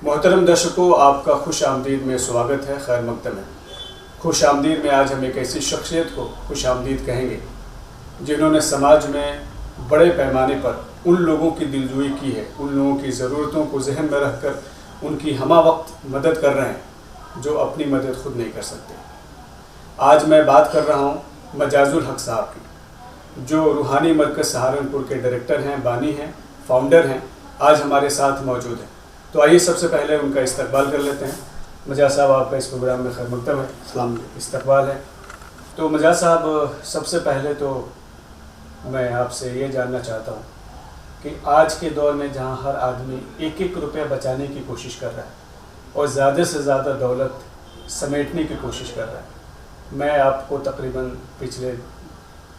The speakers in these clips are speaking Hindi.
मोहतरम दर्शकों, आपका खुश आमदीद में स्वागत है। खैर मकदम है। खुश आमदीद में आज हम एक ऐसी शख्सियत को खुश आमदीद कहेंगे जिन्होंने समाज में बड़े पैमाने पर उन लोगों की दिलजोई की है, उन लोगों की ज़रूरतों को जहन में रखकर उनकी हमा वक्त मदद कर रहे हैं जो अपनी मदद खुद नहीं कर सकते। आज मैं बात कर रहा हूँ मजाजुल हक साहब की, जो रूहानी मरकज़ सहारनपुर के डायरेक्टर हैं, बानी हैं, फाउंडर हैं। आज हमारे साथ मौजूद हैं। तो आइए सबसे पहले उनका इस्तकबाल कर लेते हैं। मजाज साहब, आपका इस प्रोग्राम में खैर मकदम है, सलाम इस्तकबाल है। तो मजाज साहब, सबसे पहले तो मैं आपसे ये जानना चाहता हूँ कि आज के दौर में जहाँ हर आदमी एक एक रुपया बचाने की कोशिश कर रहा है और ज़्यादा से ज़्यादा दौलत समेटने की कोशिश कर रहा है, मैं आपको तकरीबन पिछले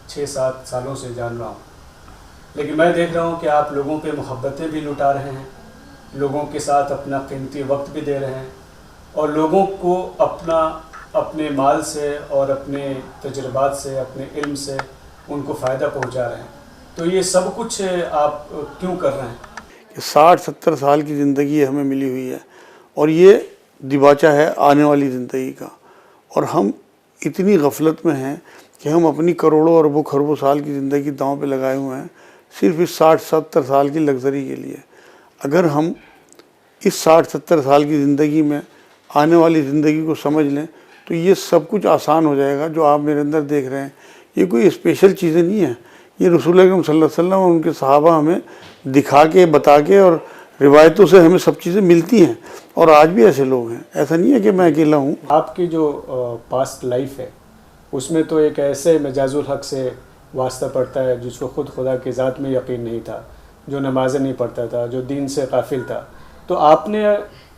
6-7 सालों से जान रहा हूँ, लेकिन मैं देख रहा हूँ कि आप लोगों पे मोहब्बतें भी लुटा रहे हैं, लोगों के साथ अपना कीमती वक्त भी दे रहे हैं और लोगों को अपने माल से और अपने तजुर्बात से, अपने इल्म से उनको फ़ायदा पहुंचा रहे हैं। तो ये सब कुछ आप क्यों कर रहे हैं? 60-70 साल की ज़िंदगी हमें मिली हुई है और ये दिबाचा है आने वाली ज़िंदगी का, और हम इतनी गफलत में हैं कि हम अपनी करोड़ों अरबों खरबों साल की ज़िंदगी दांव पे लगाए हुए हैं सिर्फ इस 60-70 साल की लग्जरी के लिए। अगर हम इस 60-70 साल की ज़िंदगी में आने वाली ज़िंदगी को समझ लें तो ये सब कुछ आसान हो जाएगा। जो आप मेरे अंदर देख रहे हैं ये कोई स्पेशल चीज़ें नहीं हैं, ये रसूल अकरम सल्लल्लाहु अलैहि वसल्लम और उनके सहाबा हमें दिखा के, बता के और रिवायतों से हमें सब चीज़ें मिलती हैं, और आज भी ऐसे लोग हैं। ऐसा नहीं है कि मैं अकेला हूँ। आपकी जो पास्ट लाइफ है उसमें तो एक ऐसे मजाजुल हक से वास्ता पड़ता है जिसको खुद खुदा की ज़ात में यकीन नहीं था, जो नमाज़ें नहीं पढ़ता था, जो दीन से गाफिल था। तो आपने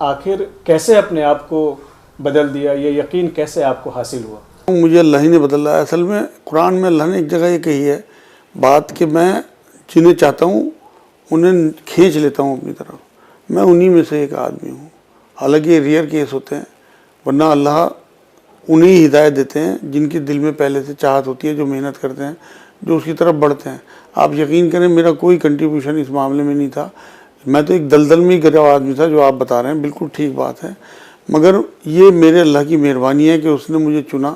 आखिर कैसे अपने आप को बदल दिया? ये यकीन कैसे आपको हासिल हुआ? मुझे अल्लाह ही ने बदला है। असल में कुरान में अल्लाह ने एक जगह ये कही है बात कि मैं जिन्हें चाहता हूँ उन्हें खींच लेता हूँ अपनी तरफ। मैं उन्हीं में से एक आदमी हूँ। हालांकि ये रेयर केस होते हैं, वरना अल्लाह उन्हें ही हिदायत देते हैं जिनके दिल में पहले से चाहत होती है, जो मेहनत करते हैं, जो उसकी तरफ बढ़ते हैं। आप यकीन करें, मेरा कोई कंट्रीब्यूशन इस मामले में नहीं था। मैं तो एक दलदल में ही गिरा हुआ आदमी था, जो आप बता रहे हैं बिल्कुल ठीक बात है। मगर ये मेरे अल्लाह की मेहरबानी है कि उसने मुझे चुना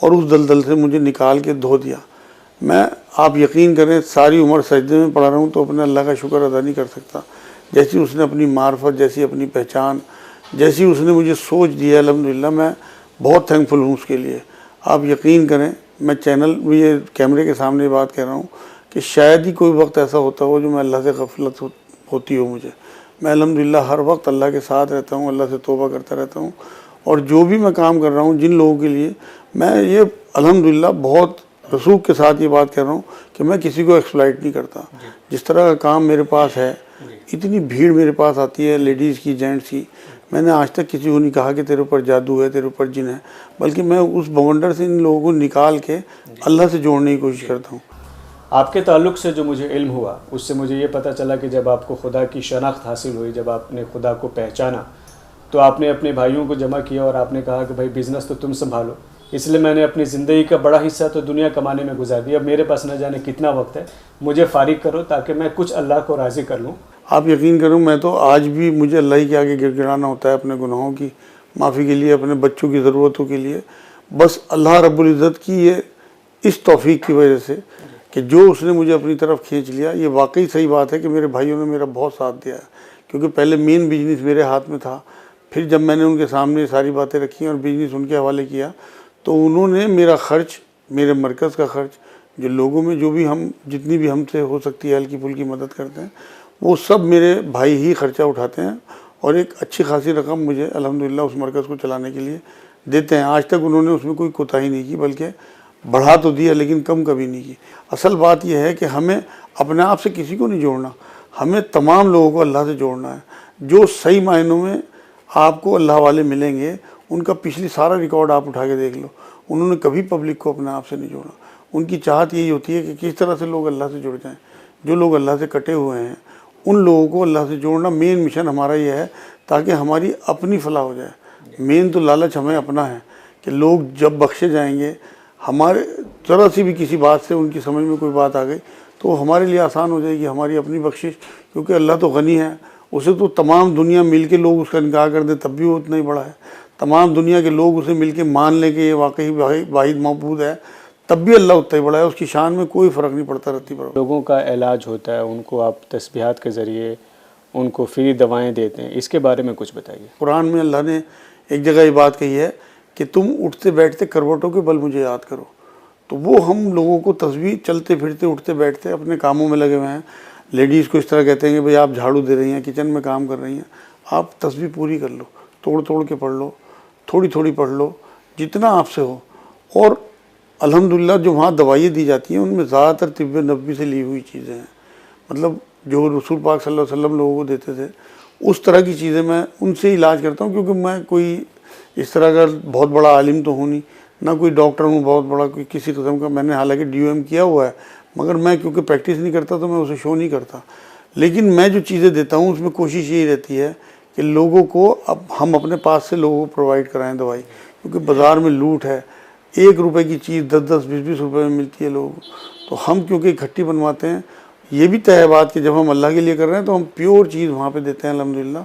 और उस दलदल से मुझे निकाल के धो दिया। मैं, आप यकीन करें, सारी उम्र सजदे में पड़ा रहूँ तो अपने अल्लाह का शुक्र अदा नहीं कर सकता। जैसी उसने अपनी मार्फत, जैसी अपनी पहचान, जैसी उसने मुझे सोच दी है, अल्हम्दुलिल्लाह मैं बहुत थैंकफुल हूँ उसके लिए। आप यकीन करें, मैं चैनल में ये कैमरे के सामने बात कह रहा हूँ कि शायद ही कोई वक्त ऐसा होता हो जो मैं अल्लाह से गफलत होती हो मुझे। मैं अल्हम्दुलिल्लाह हर वक्त अल्लाह के साथ रहता हूँ, अल्लाह से तौबा करता रहता हूँ, और जो भी मैं काम कर रहा हूँ जिन लोगों के लिए, मैं ये अल्हम्दुलिल्लाह बहुत रसूख के साथ ये बात कर रहा हूँ कि मैं किसी को एक्सप्लॉइट नहीं करता। जिस तरह का काम मेरे पास है, इतनी भीड़ मेरे पास आती है, लेडीज़ की, जेंट्स की, मैंने आज तक किसी को नहीं कहा कि तेरे ऊपर जादू है, तेरे ऊपर जिन है, बल्कि मैं उस बवंडर से इन लोगों को निकाल के अल्लाह से जोड़ने की कोशिश करता हूँ। आपके ताल्लुक़ से जो मुझे इल्म हुआ उससे मुझे ये पता चला कि जब आपको खुदा की शनाख्त हासिल हुई, जब आपने खुदा को पहचाना, तो आपने अपने भाइयों को जमा किया और आपने कहा कि भाई बिज़नेस तो तुम संभालो, इसलिए मैंने अपनी ज़िंदगी का बड़ा हिस्सा तो दुनिया कमाने में गुजार दिया। अब मेरे पास न जाने कितना वक्त है, मुझे फ़ारिग करो ताकि मैं कुछ अल्लाह को राज़ी कर लूँ। आप यकीन करो, मैं तो आज भी मुझे अल्लाह ही के आगे गिड़गिड़ाना होता है अपने गुनाहों की माफ़ी के लिए, अपने बच्चों की ज़रूरतों के लिए। बस अल्लाह रब्बुल इज़्ज़त की ये इस तौफीक की वजह से कि जो उसने मुझे अपनी तरफ खींच लिया। ये वाकई सही बात है कि मेरे भाइयों ने मेरा बहुत साथ दिया है, क्योंकि पहले मेन बिजनेस मेरे हाथ में था। फिर जब मैंने उनके सामने सारी बातें रखी और बिजनेस उनके हवाले किया तो उन्होंने मेरा ख़र्च, मेरे मरकज़ का ख़र्च, जो लोगों में जो भी हम जितनी भी हमसे हो सकती है हल्की फुल्की मदद करते हैं, वो सब मेरे भाई ही ख़र्चा उठाते हैं और एक अच्छी खासी रकम मुझे अल्हम्दुलिल्लाह उस मरकज़ को चलाने के लिए देते हैं। आज तक उन्होंने उसमें कोई कोताही नहीं की, बल्कि बढ़ा तो दिया लेकिन कम कभी नहीं की। असल बात यह है कि हमें अपने आप से किसी को नहीं जोड़ना, हमें तमाम लोगों को अल्लाह से जोड़ना है। जो सही मायनों में आपको अल्लाह वाले मिलेंगे, उनका पिछली सारा रिकॉर्ड आप उठा के देख लो, उन्होंने कभी पब्लिक को अपने आप से नहीं जोड़ा। उनकी चाहत यही होती है कि किस तरह से लोग अल्लाह से जुड़ जाएं। जो लोग अल्लाह से कटे हुए हैं उन लोगों को अल्लाह से जोड़ना मेन मिशन हमारा ये है, ताकि हमारी अपनी फलाह हो जाए। मेन तो लालच हमें अपना है कि लोग जब बख्शे जाएंगे, हमारे ज़रा सी भी किसी बात से उनकी समझ में कोई बात आ गई तो हमारे लिए आसान हो जाएगी हमारी अपनी बख्शिश, क्योंकि अल्लाह तो गनी है, उसे तो तमाम दुनिया मिल के लोग उसका इनकार कर दे तब भी वो उतना ही बड़ा है, तमाम दुनिया के लोग उसे मिल के मान लें कि ये वाकई वाहिद मबूद है, तब भी अल्लाह उतना ही बड़ा है, उसकी शान में कोई फ़र्क नहीं पड़ता रहती। पर लोगों का इलाज होता है, उनको आप तस्बीहात के ज़रिए उनको फ्री दवाएं देते हैं, इसके बारे में कुछ बताइए। कुरान में अल्लाह ने एक जगह ये बात कही है कि तुम उठते बैठते करवटों के बल मुझे याद करो। तो वो हम लोगों को तस्बीह चलते फिरते उठते बैठते अपने कामों में लगे हुए हैं। लेडीज़ को इस तरह कहते हैं कि भाई आप झाड़ू दे रही हैं, किचन में काम कर रही हैं, आप तस्बीह पूरी कर लो, तोड़ तोड़ के पढ़ लो, थोड़ी थोड़ी पढ़ लो, जितना आपसे हो। और अल्हम्दुलिल्लाह जो वहाँ दवाइयाँ दी जाती हैं उनमें ज़्यादातर तिब्ब नबवी से ली हुई चीज़ें हैं, मतलब जो रसूल पाक सल्लल्लाहु अलैहि वसल्लम लोगों को देते थे उस तरह की चीज़ें मैं उनसे इलाज करता हूँ। क्योंकि मैं कोई इस तरह का बहुत बड़ा आलिम तो हूँ नहीं, ना कोई डॉक्टर हूँ बहुत बड़ा, कोई किसी किस्म का। मैंने हालांकि DOM किया हुआ है, मगर मैं क्योंकि प्रैक्टिस नहीं करता तो मैं उसे शो नहीं करता। लेकिन मैं जो चीज़ें देता हूँ उसमें कोशिश यही रहती है कि लोगों को अब हम अपने पास से लोगों को प्रोवाइड कराएं दवाई, क्योंकि बाज़ार में लूट है। 1 रुपए की चीज़ 10-10, 20-20 रुपए में मिलती है लोगों को। तो हम क्योंकि इकट्ठी बनवाते हैं, ये भी तय है बात कि जब हम अल्लाह के लिए कर रहे हैं तो हम प्योर चीज़ वहाँ पे देते हैं अल्हम्दुलिल्लाह।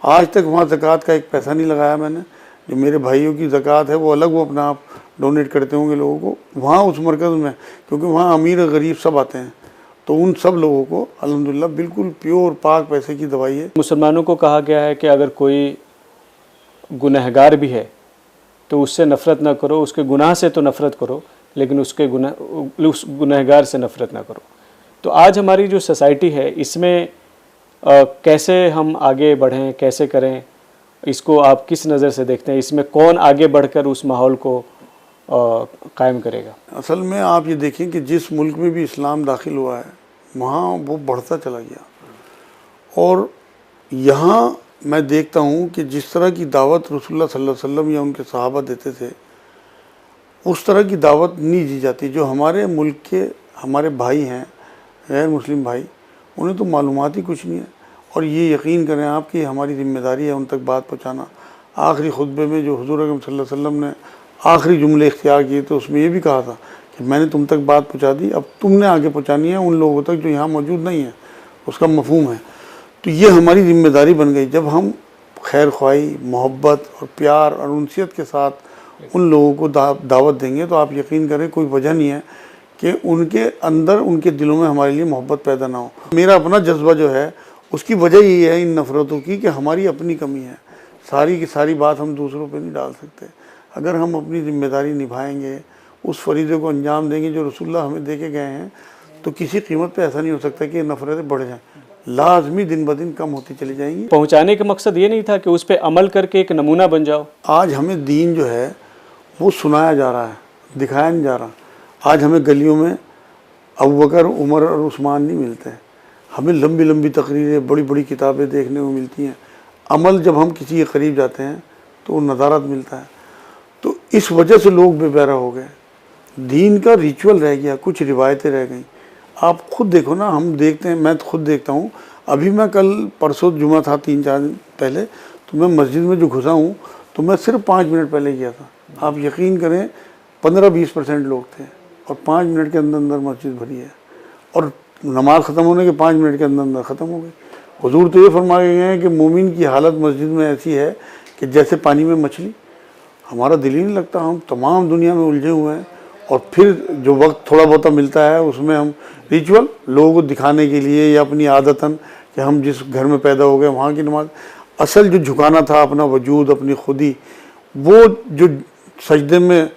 आज तक वहाँ ज़कात का एक पैसा नहीं लगाया मैंने। जो मेरे भाइयों की ज़कात है वो अलग, वो अपना आप डोनेट करते होंगे लोगों को वहाँ उस मरकज़ में, क्योंकि वहाँ अमीर गरीब सब आते हैं। तो उन सब लोगों को अल्हम्दुलिल्लाह बिल्कुल प्योर पाक पैसे की दवाई है। मुसलमानों को कहा गया है कि अगर कोई गुनहगार भी है तो उससे नफ़रत ना करो, उसके गुनाह से तो नफ़रत करो, लेकिन उस गुनहगार से नफ़रत ना करो। तो आज हमारी जो सोसाइटी है इसमें कैसे हम आगे बढ़ें, कैसे करें, इसको आप किस नज़र से देखते हैं? इसमें कौन आगे बढ़कर उस माहौल को कायम करेगा? असल में आप ये देखें कि जिस मुल्क में भी इस्लाम दाखिल हुआ है वहाँ वो बढ़ता चला गया। और यहाँ मैं देखता हूँ कि जिस तरह की दावत रसूलुल्लाह सल्लल्लाहु अलैहि वसल्लम या उनके सहाबा देते थे उस तरह की दावत नहीं दी जाती। जो हमारे मुल्क के हमारे भाई हैं, गैर मुस्लिम भाई, उन्हें तो मालूमात ही कुछ नहीं है। और ये यकीन करें आप कि हमारी ज़िम्मेदारी है उन तक बात पहुँचाना। आखिरी खुतबे में जो हुज़ूर अकरम सल्लल्लाहु अलैहि वसल्लम ने आखिरी जुमले इख्तियार किए तो उसमें ये भी कहा था कि मैंने तुम तक बात पहुँचा दी, अब तुमने आगे पहुँचानी है उन लोगों तक जो यहाँ मौजूद नहीं है। उसका मफहूम है। तो ये हमारी ज़िम्मेदारी बन गई। जब हम खैर ख्वाही, मोहब्बत और प्यार और उनसियत के साथ उन लोगों को दावत देंगे तो आप यकीन करें कोई वजह नहीं है कि उनके अंदर, उनके दिलों में हमारे लिए मोहब्बत पैदा ना हो। मेरा अपना जज्बा जो है उसकी वजह यही है इन नफ़रतों की कि हमारी अपनी कमी है। सारी की सारी बात हम दूसरों पे नहीं डाल सकते। अगर हम अपनी ज़िम्मेदारी निभाएंगे, उस फरीज़े को अंजाम देंगे जो रसूलुल्लाह हमें दे के गए हैं, तो किसी कीमत पे ऐसा नहीं हो सकता कि नफ़रतें बढ़ जाएं। लाजमी दिन ब दिन कम होती चली जाएंगी। पहुँचाने का मकसद ये नहीं था कि उस पर अमल करके एक नमूना बन जाओ। आज हमें दीन जो है वो सुनाया जा रहा है, दिखाया नहीं जा रहा। आज हमें गलियों में अबू बकर, उमर और उस्मान नहीं मिलते हैं। हमें लंबी लंबी तकरीरें, बड़ी बड़ी किताबें देखने को मिलती हैं। अमल जब हम किसी के करीब जाते हैं तो वो नदारत मिलता है। तो इस वजह से लोग बेबहरा हो गए। दीन का रिचुअल रह गया, कुछ रिवायतें रह गई। आप खुद देखो ना, हम देखते हैं, मैं तो खुद देखता हूँ। अभी मैं कल परसों जुमा था 3-4 दिन पहले, तो मैं मस्जिद में जो घुसा हूँ तो मैं सिर्फ 5 मिनट पहले गया था। आप यकीन करें 15-20% लोग थे और 5 मिनट के अंदर अंदर मस्जिद भरी है। और नमाज ख़त्म होने के 5 मिनट के अंदर अंदर ख़त्म हो गई। हुजूर तो ये फरमा गए हैं कि मोमिन की हालत मस्जिद में ऐसी है कि जैसे पानी में मछली। हमारा दिल ही नहीं लगता, हम तमाम दुनिया में उलझे हुए हैं। और फिर जो वक्त थोड़ा बहुत मिलता है उसमें हम रिचुअल लोगों को दिखाने के लिए या अपनी आदतन कि हम जिस घर में पैदा हो गए वहाँ की नमाज। असल जो झुकाना था अपना वजूद, अपनी खुदी, वो जो सजदे में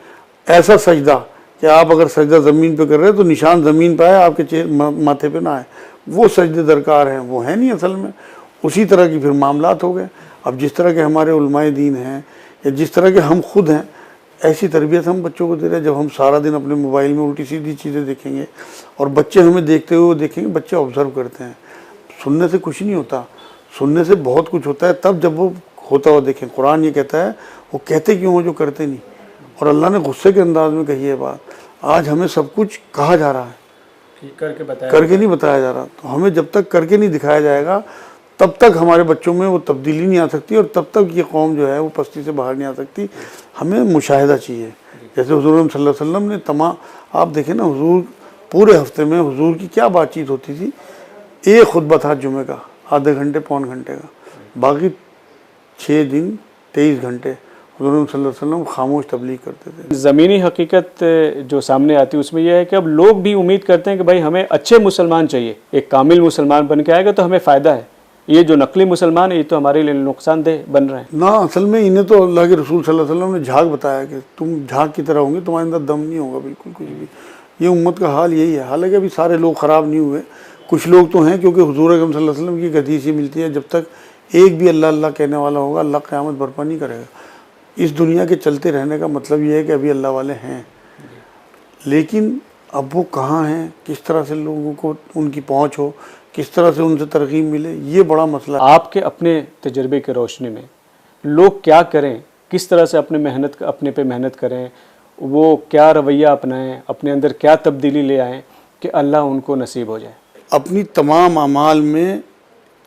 ऐसा सजदा कि आप अगर सजदा ज़मीन पे कर रहे हैं तो निशान ज़मीन पे आए, आपके माथे पे ना आए, वो सजदे दरकार हैं, वो है नहीं असल में। उसी तरह की फिर मामलात हो गए। अब जिस तरह के हमारे उलमाए दीन हैं या जिस तरह के हम खुद हैं, ऐसी तरबियत हम बच्चों को दे रहे हैं। जब हम सारा दिन अपने मोबाइल में उल्टी सीधी चीज़ें देखेंगे और बच्चे हमें देखते हुए देखेंगे, बच्चे ऑब्ज़र्व करते हैं। सुनने से कुछ नहीं होता, सुनने से बहुत कुछ होता है तब जब वो होता हुआ देखें। कुरान ये कहता है वो कहते क्यों हो जो करते नहीं। और अल्लाह ने गुस्से के अंदाज में कही है बात। आज हमें सब कुछ कहा जा रहा है, करके नहीं बताया जा रहा। तो हमें जब तक करके नहीं दिखाया जाएगा तब तक हमारे बच्चों में वो तब्दीली नहीं आ सकती और तब तक ये कौम जो है वो पस्ती से बाहर नहीं आ सकती। हमें मुशाहिदा चाहिए। जैसे हुज़ूर सल्लल्लाहु अलैहि वसल्लम ने आप देखें ना, हुज़ूर पूरे हफ्ते में हुज़ूर की क्या बातचीत होती थी। एक खुतबा था जुमे का, आधे घंटे पौन घंटे का, बाकी 6 दिन 23 घंटे हुज़ूर सल्लल्लाहु अलैहि वसल्लम खामोश तबलीग करते थे। ज़मीनी हकीकत जो सामने आती है उसमें यह है कि अब लोग भी उम्मीद करते हैं कि भाई हमें अच्छे मुसलमान चाहिए, एक कामिल मुसलमान बन के आएगा तो हमें फ़ायदा है, ये जो नकली मुसलमान है ये तो हमारे लिए नुकसानदेह बन रहे हैं। ना, असल में इन्हें तो अल्लाह के रसूल सल्लल्लाहु अलैहि वसल्लम ने झाग बताया कि तुम झाग की तरह होंगे, तुम्हारे अंदर दम नहीं होगा बिल्कुल कुछ भी। ये उम्मत का हाल यही है। हालांकि अभी सारे लोग ख़राब नहीं हुए, कुछ लोग तो हैं, क्योंकि हुज़ूर अकरम सल्लल्लाहु अलैहि वसल्लम की हदीस ये मिलती है, जब तक एक भी अल्लाह अल्लाह कहने वाला होगा अल्लाह क़यामत बर्पा नहीं करेगा। इस दुनिया के चलते रहने का मतलब ये है कि अभी अल्लाह वाले हैं, लेकिन अब वो कहाँ हैं, किस तरह से लोगों को उनकी पहुँच हो, किस तरह से उनसे तरकीब मिले, ये बड़ा मसला है। आपके अपने तजर्बे की रोशनी में लोग क्या करें, किस तरह से अपने पे मेहनत करें, वो क्या रवैया अपनाएं, अपने अंदर क्या तब्दीली ले आएँ कि अल्लाह उनको नसीब हो जाए। अपनी तमाम अमाल में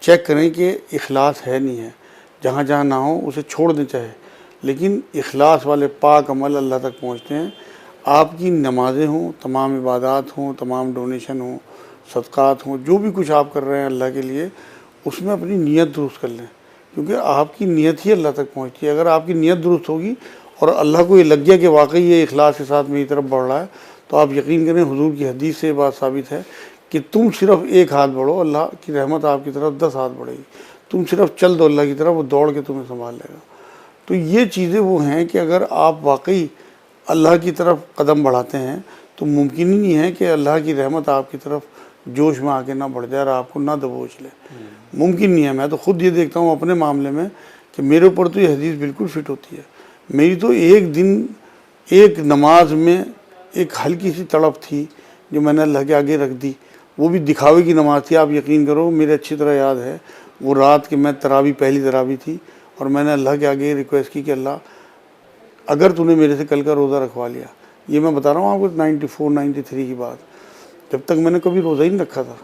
चेक करें कि इखलास है नहीं है, जहाँ जहाँ ना हो उसे छोड़ दें चाहे, लेकिन इखलास वाले पाक अमल अल्लाह तक पहुँचते हैं। आपकी नमाज़ें हों, तमाम इबादत हों, तमाम डोनेशन हों, सदक़ात हों, जो भी कुछ आप कर रहे हैं अल्लाह के लिए, उसमें अपनी नीयत दुरुस्त कर लें, क्योंकि आपकी नीयत ही अल्लाह तक पहुँचती है। अगर आपकी नीयत दुरुस्त होगी और अल्लाह को ये लग गया कि वाकई ये इखलास के साथ मेरी तरफ बढ़ रहा है, तो आप यकीन करें हुजूर की हदीस से ये बात साबित है कि तुम सिर्फ एक हाथ बढ़ो, अल्लाह की रहमत आपकी तरफ 10 हाथ बढ़ेगी। तुम सिर्फ चल दो अल्लाह की तरफ, वो दौड़ के तुम्हें संभाल लेगा। तो ये चीज़ें वो हैं कि अगर आप वाकई अल्लाह की तरफ कदम बढ़ाते हैं तो मुमकिन ही नहीं है कि अल्लाह की रहमत आपकी तरफ जोश में आके ना बढ़ जाए और आपको ना दबोच ले। मुमकिन नहीं है। मैं तो ख़ुद ये देखता हूँ अपने मामले में कि मेरे ऊपर तो ये हदीस बिल्कुल फिट होती है। मेरी तो एक दिन एक नमाज में एक हल्की सी तड़प थी जो मैंने अल्लाह के आगे रख दी, वो भी दिखावे की नमाज थी। आप यकीन करो, मेरे अच्छी तरह याद है वो रात की मैं तरावी पहली तरावी थी और मैंने अल्लाह के आगे रिक्वेस्ट की कि अल्लाह अगर तूने मेरे से कल का रोज़ा रखवा लिया, ये मैं बता रहा हूँ आपको 94-93 की बात, जब तक मैंने कभी रोज़ा ही नहीं रखा था।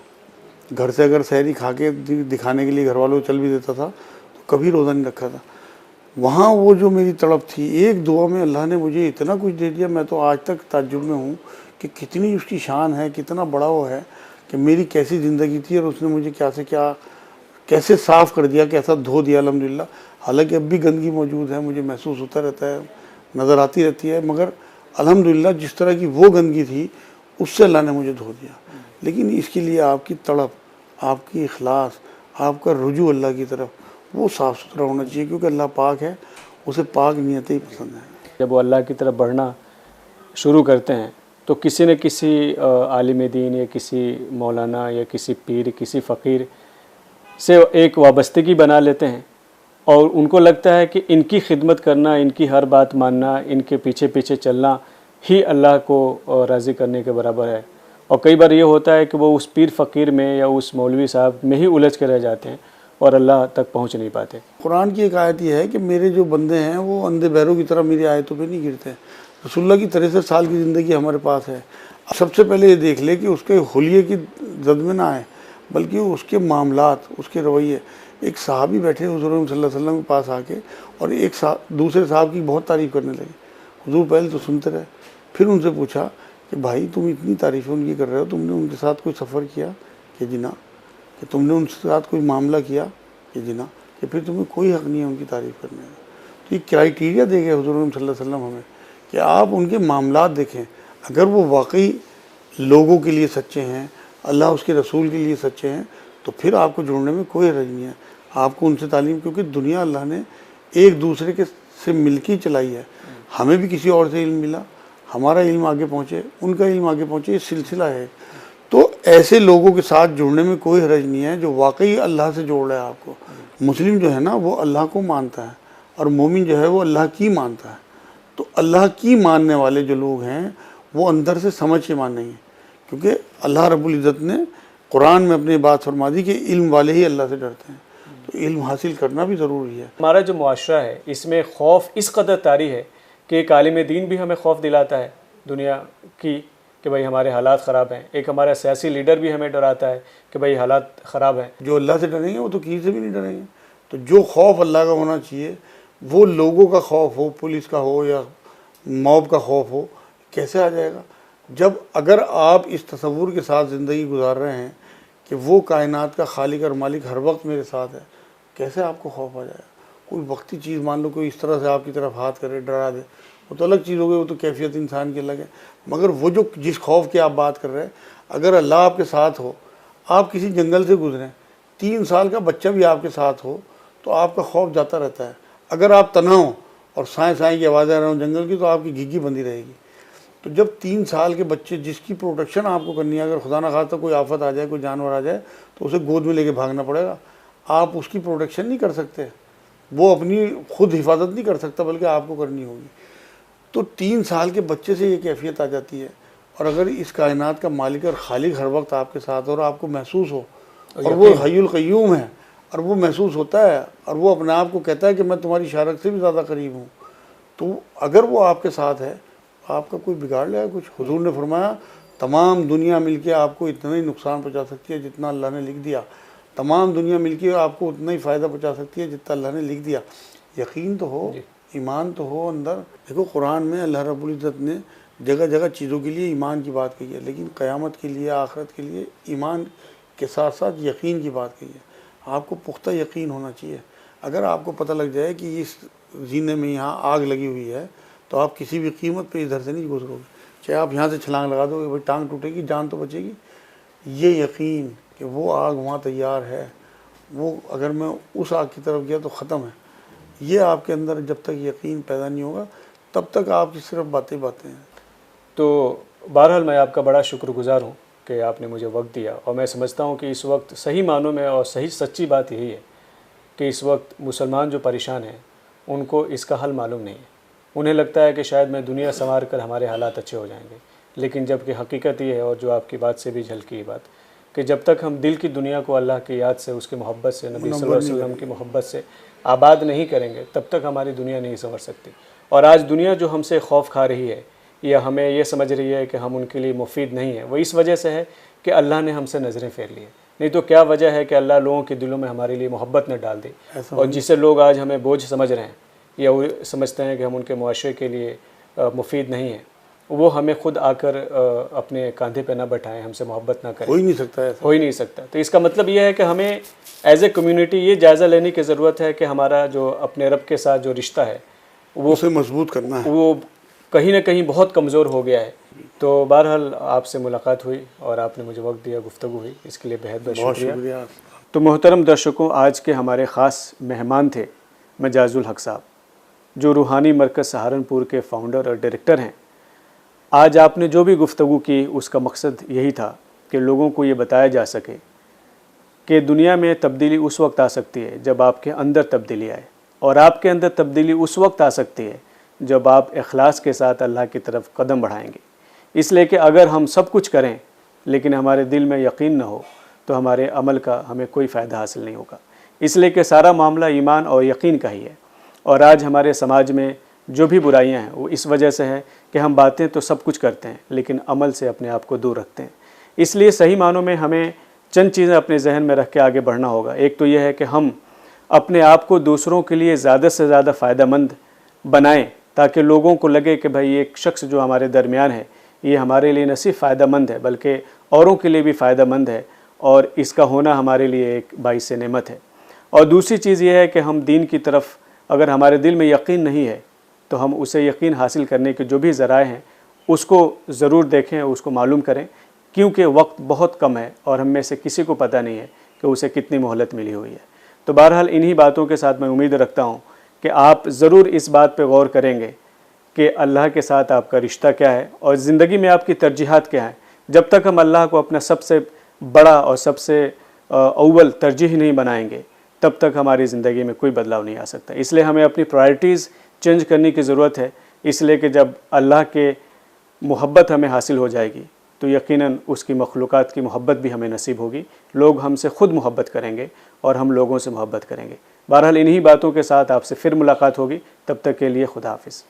घर से अगर सहरी खा के दिखाने के लिए घर वालों को चल भी देता था तो कभी रोज़ा नहीं रखा था। वहाँ वो जो मेरी तड़प थी, एक दुआ में अल्लाह ने मुझे इतना कुछ दे दिया। मैं तो आज तक ताज्जुब में हूँ कि कितनी उसकी शान है, कितना बड़ा वो है कि मेरी कैसी ज़िंदगी थी और उसने मुझे क्या से क्या कैसे साफ़ कर दिया, कैसा धो दिया अल्हम्दुलिल्लाह। हालांकि अब भी गंदगी मौजूद है, मुझे महसूस होता रहता है, नज़र आती रहती है, मगर अल्हम्दुलिल्लाह जिस तरह की वो गंदगी थी उससे अल्लाह ने मुझे धो दिया। लेकिन इसके लिए आपकी तड़प, आपकी इखलास, आपका रुजू अल्लाह की तरफ वो साफ़ सुथरा होना चाहिए, क्योंकि अल्लाह पाक है, उसे पाक नियतें ही पसंद हैं। जब वो अल्लाह की तरफ बढ़ना शुरू करते हैं तो किसी न किसी आलिम दीन या किसी मौलाना या किसी पीर, किसी फ़कीर से एक वाबस्तगी बना लेते हैं और उनको लगता है कि इनकी खिदमत करना, इनकी हर बात मानना, इनके पीछे पीछे चलना ही अल्लाह को राज़ी करने के बराबर है। और कई बार ये होता है कि वो उस पीर फ़कीर में या उस मौलवी साहब में ही उलझ के रह जाते हैं और अल्लाह तक पहुँच नहीं पाते। कुरान की एक आयत ये है कि मेरे जो बंदे हैं वो अंधे बहरों की तरह मेरी आयतों पे नहीं गिरते। रसूलुल्लाह की 63 साल की ज़िंदगी हमारे पास है। सबसे पहले ये देख ले कि उसके हुलिये की जद में ना आए, बल्कि उसके मामलात, उसके रवैये। एक साहबी बैठे हुज़ूर सल्लल्लाहु अलैहि वसल्लम के पास आके और एक दूसरे साहब की बहुत तारीफ़ करने लगे। हुज़ूर पहले तो सुनते रहे, फिर उनसे पूछा कि भाई तुम इतनी तारीफ़ें उनकी कर रहे हो, तुमने उनके साथ कोई सफ़र किया कि जी ना, कि तुमने उनके साथ कोई मामला किया कि जी ना, कि फिर तुम्हें कोई हक़ नहीं है उनकी तारीफ़ करने का। तो ये क्राइटेरिया दे गए हुज़ूर सल्लल्लाहु अलैहि वसल्लम हमें कि आप उनके मामलात देखें, अगर वो वाकई लोगों के लिए सच्चे हैं, अल्लाह उसके रसूल के लिए सच्चे हैं, तो फिर आपको जुड़ने में कोई हर्ज नहीं है। आपको उनसे तालीम, क्योंकि दुनिया अल्लाह ने एक दूसरे के से मिलकर चलाई है। हमें भी किसी और से इल्म मिला, हमारा इल्म आगे पहुँचे, उनका इल्म आगे पहुँचे, ये सिलसिला है। तो ऐसे लोगों के साथ जुड़ने में कोई हर्ज नहीं है जो वाकई अल्लाह से जोड़ रहा है आपको। मुस्लिम जो है ना वो अल्लाह को मानता है और मोमिन जो है वो अल्लाह की मानता है। तो अल्लाह की मानने वाले जो लोग हैं वो अंदर से समझ के मानेंगे, क्योंकि अल्लाह रब्बुल इज़्ज़त ने कुरान में अपनी बात फरमा दी कि इल्म वाले ही अल्लाह से डरते हैं। तो इल्म हासिल करना भी ज़रूरी है। हमारा जो मुआशरा है इसमें खौफ इस कदर तारी है कि एक आलिम दीन भी हमें खौफ दिलाता है दुनिया की कि भाई हमारे हालात ख़राब हैं। एक हमारा सियासी लीडर भी हमें डराता है कि भाई हालात ख़राब हैं। जो अल्लाह से डरेंगे वो तो किसी से भी नहीं डरेंगे। तो जो खौफ अल्लाह का होना चाहिए वो लोगों का खौफ हो, पुलिस का हो या मॉब का खौफ हो, कैसे आ जाएगा? जब अगर आप इस तसव्वुर के साथ ज़िंदगी गुजार रहे हैं कि वो कायनात का खालिक और मालिक हर वक्त मेरे साथ है, कैसे आपको खौफ आ जाएगा? कोई वक्ती चीज़ मान लो कोई इस तरह से आपकी तरफ हाथ करे, डरा दे, वो तो अलग चीज़ हो गई, वो तो कैफियत इंसान की अलग है। मगर वो जो जिस खौफ की आप बात कर रहे हैं, अगर अल्लाह आपके साथ हो, आप किसी जंगल से गुजरें, 3 साल का बच्चा भी आपके साथ हो, तो आपका खौफ जाता रहता है। अगर आप तन्हा हो और साएँ साएँ की आवाज़ें आ रही हों जंगल की, तो आपकी घिघी बंदी रहेगी। तो जब 3 साल के बच्चे जिसकी प्रोटेक्शन आपको करनी है, अगर खुदा ना खास्ता कोई आफत आ जाए, कोई जानवर आ जाए, तो उसे गोद में लेके भागना पड़ेगा। आप उसकी प्रोटेक्शन नहीं कर सकते, वो अपनी खुद हिफाजत नहीं कर सकता, बल्कि आपको करनी होगी। तो 3 साल के बच्चे से ये कैफियत आ जाती है। और अगर इस कायनात का मालिक और खालिक हर वक्त आपके साथ हो और आपको महसूस हो, और वो हय्युल क़य्यूम है, और वो महसूस होता है, और वो अपने आप को कहता है कि मैं तुम्हारी शारक से भी ज़्यादा करीब हूँ, तो अगर वो आपके साथ है, आपका कोई बिगाड़ लेगा कुछ? हुजूर ने फरमाया, तमाम दुनिया मिलके आपको इतना ही नुकसान पहुँचा सकती है जितना अल्लाह ने लिख दिया, तमाम दुनिया मिलके आपको उतना ही फ़ायदा पहुँचा सकती है जितना अल्लाह ने लिख दिया। यकीन तो हो, ईमान तो हो अंदर। देखो कुरान में अल्लाह रब्बुल इज़्ज़त ने जगह जगह चीज़ों के लिए ईमान की बात कही है, लेकिन क़यामत के लिए, आखिरत के लिए ईमान के साथ साथ यकीन की बात कही है। आपको पुख्ता यकीन होना चाहिए। अगर आपको पता लग जाए कि इस जीने में यहाँ आग लगी हुई है, तो आप किसी भी कीमत पे इधर से नहीं गुजरोगे। चाहे आप यहाँ से छलांग लगा दोगे, भाई टांग टूटेगी, जान तो बचेगी। ये यकीन कि वो आग वहाँ तैयार है, वो अगर मैं उस आग की तरफ गया तो ख़त्म है, ये आपके अंदर जब तक यकीन पैदा नहीं होगा, तब तक आपकी सिर्फ बातें हैं। तो बहरहाल मैं आपका बड़ा शुक्रगुज़ार हूँ कि आपने मुझे वक्त दिया, और मैं समझता हूँ कि इस वक्त सही मानों में और सही सच्ची बात यही है कि इस वक्त मुसलमान जो परेशान हैं, उनको इसका हल मालूम नहीं है। उन्हें लगता है कि शायद मैं दुनिया संवार कर हमारे हालात अच्छे हो जाएंगे, लेकिन जबकि हकीकत ये है, और जो आपकी बात से भी झलकी ये बात, कि जब तक हम दिल की दुनिया को अल्लाह की याद से, उसकी मोहब्बत से, नबी सल्लल्लाहु अलैहि वसल्लम की मोहब्बत से आबाद नहीं करेंगे, तब तक हमारी दुनिया नहीं संवर सकती। और आज दुनिया जो हमसे खौफ खा रही है या हमें ये समझ रही है कि हम उनके लिए मुफीद नहीं है, वो इस वजह से है कि अल्लाह ने हमसे नज़रें फेर ली है। नहीं तो क्या वजह है कि अल्लाह लोगों के दिलों में हमारे लिए मोहब्बत न डाल दी, और जिसे लोग आज हमें बोझ समझ रहे हैं या वो समझते हैं कि हम उनके मुआशरे के लिए मुफीद नहीं हैं, वो हमें खुद आकर अपने कंधे पे ना बैठाएं, हमसे मोहब्बत ना करें। हो ही नहीं सकता है, हो ही नहीं सकता। तो इसका मतलब ये है कि हमें एज ए कम्युनिटी ये जायज़ा लेने की ज़रूरत है कि हमारा जो अपने रब के साथ जो रिश्ता है, वो उसे मजबूत करना है, वो कहीं ना कहीं बहुत कमज़ोर हो गया है। तो बहरहाल आपसे मुलाकात हुई और आपने मुझे वक्त दिया, गुफ्तगू हुई, इसके लिए बेहद बहुत शुक्रिया। तो मोहतरम दर्शकों, आज के हमारे ख़ास मेहमान थे मजाजुल हक साहब, जो रूहानी मरकज़ सहारनपुर के फ़ाउंडर और डायरेक्टर हैं। आज आपने जो भी गुफ्तगू की, उसका मकसद यही था कि लोगों को ये बताया जा सके कि दुनिया में तब्दीली उस वक्त आ सकती है जब आपके अंदर तब्दीली आए, और आपके अंदर तब्दीली उस वक्त आ सकती है जब आप इखलास के साथ अल्लाह की तरफ कदम बढ़ाएंगे। इसलिए कि अगर हम सब कुछ करें लेकिन हमारे दिल में यकीन न हो, तो हमारे अमल का हमें कोई फ़ायदा हासिल नहीं होगा। इसलिए कि सारा मामला ईमान और यकीन का ही है। और आज हमारे समाज में जो भी बुराइयां हैं, वो इस वजह से है कि हम बातें तो सब कुछ करते हैं लेकिन अमल से अपने आप को दूर रखते हैं। इसलिए सही मानों में हमें चंद चीज़ें अपने जहन में रख के आगे बढ़ना होगा। एक तो यह है कि हम अपने आप को दूसरों के लिए ज़्यादा से ज़्यादा फ़ायदेमंद बनाएं, ताकि लोगों को लगे कि भाई एक शख्स जो हमारे दरमियान है, ये हमारे लिए न सिर्फ फ़ायदेमंद है बल्कि औरों के लिए भी फ़ायदेमंद है, और इसका होना हमारे लिए एक बाइस नेमत है। और दूसरी चीज़ ये है कि हम दीन की तरफ, अगर हमारे दिल में यकीन नहीं है, तो हम उसे यकीन हासिल करने के जो भी ज़राए हैं उसको ज़रूर देखें, उसको मालूम करें, क्योंकि वक्त बहुत कम है और हम में से किसी को पता नहीं है कि उसे कितनी मोहलत मिली हुई है। तो बहरहाल इन्हीं बातों के साथ मैं उम्मीद रखता हूँ कि आप ज़रूर इस बात पर गौर करेंगे कि अल्लाह के साथ आपका रिश्ता क्या है और ज़िंदगी में आपकी तरजीहात क्या हैं। जब तक हम अल्लाह को अपना सबसे बड़ा और सबसे अव्वल तरजीह नहीं बनाएंगे, तब तक हमारी ज़िंदगी में कोई बदलाव नहीं आ सकता। इसलिए हमें अपनी प्रायोरिटीज़ चेंज करने की ज़रूरत है। इसलिए कि जब अल्लाह के मोहब्बत हमें हासिल हो जाएगी, तो यकीनन उसकी मखलूक़ात की मोहब्बत भी हमें नसीब होगी। लोग हमसे ख़ुद मोहब्बत करेंगे और हम लोगों से मोहब्बत करेंगे। बहरहाल इन्हीं बातों के साथ आपसे फिर मुलाकात होगी। तब तक के लिए खुदा हाफिज़।